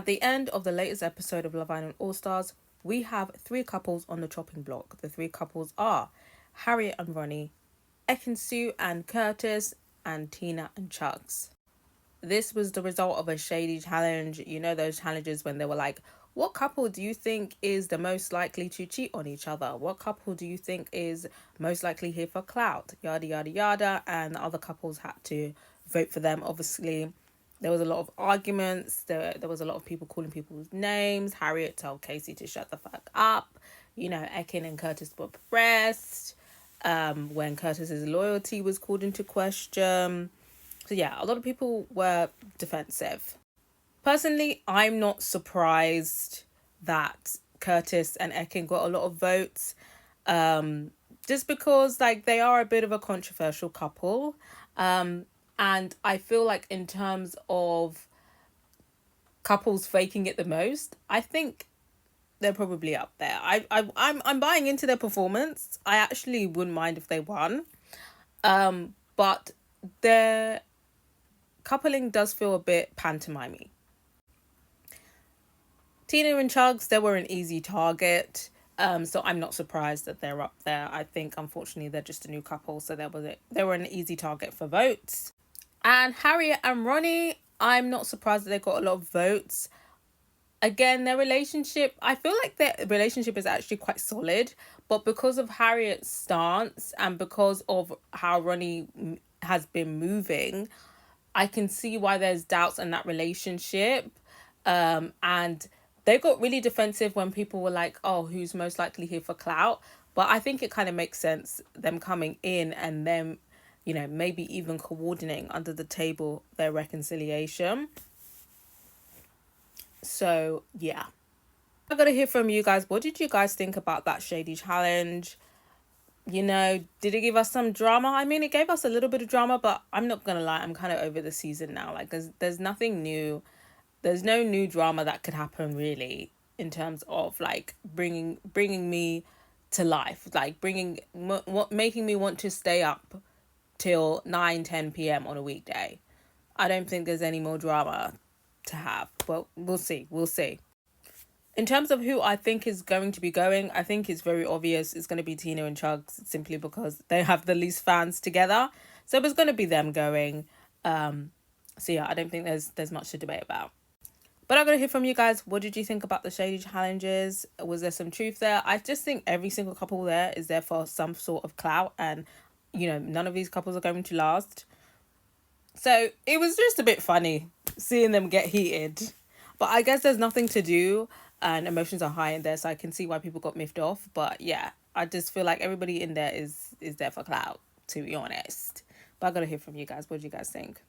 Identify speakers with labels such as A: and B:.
A: At the end of the latest episode of Love Island All Stars, we have three couples on the chopping block. The three couples are Harriet and Ronnie, Ekin-su and Curtis, and Tina and Chugs. This was the result of a Shady challenge. You know those challenges when they were like, what couple do you think is the most likely to cheat on each other? What couple do you think is most likely here for clout? Yada, yada, yada. And the other couples had to vote for them. Obviously, there was a lot of arguments. There was a lot of people calling people's names. Harriet told Casey to shut the fuck up. You know, Ekin and Curtis were pressed when Curtis's loyalty was called into question. So yeah, a lot of people were defensive. Personally, I'm not surprised that Curtis and Ekin got a lot of votes. Just because like they are a bit of a controversial couple. And I feel like in terms of couples faking it the most, I think they're probably up there. I'm buying into their performance. I actually wouldn't mind if they won. But their coupling does feel a bit pantomimey. Tina and Chugs, they were an easy target. So I'm not surprised that they're up there. I think unfortunately they're just a new couple, so they were an easy target for votes. And Harriet and Ronnie, I'm not surprised that they got a lot of votes. Again, their relationship, I feel like their relationship is actually quite solid, but because of Harriet's stance and because of how Ronnie has been moving, I can see why there's doubts in that relationship. And they got really defensive when people were like, oh, who's most likely here for clout? But I think it kind of makes sense, them coming in and them, you know, maybe even coordinating under the table their reconciliation. So, yeah. I gotta hear from you guys. What did you guys think about that Shady challenge? You know, did it give us some drama? I mean, it gave us a little bit of drama, but I'm not gonna lie, I'm kind of over the season now. Like, there's nothing new. There's no new drama that could happen really in terms of like bringing me to life, like making me want to stay up till 9-10 p.m. on a weekday. I don't think there's any more drama to have. Well, we'll see. We'll see. In terms of who I think is going to be going, I think it's very obvious it's going to be Tina and Chugs simply because they have the least fans together. So it's going to be them going. So yeah, I don't think there's much to debate about. But I'm going to hear from you guys. What did you think about the Shady challenges? Was there some truth there? I just think every single couple there is there for some sort of clout. And, you know, none of these couples are going to last. So it was just a bit funny seeing them get heated. But I guess there's nothing to do and emotions are high in there. So I can see why people got miffed off. But yeah, I just feel like everybody in there is there for clout, to be honest. But I got to hear from you guys. What do you guys think?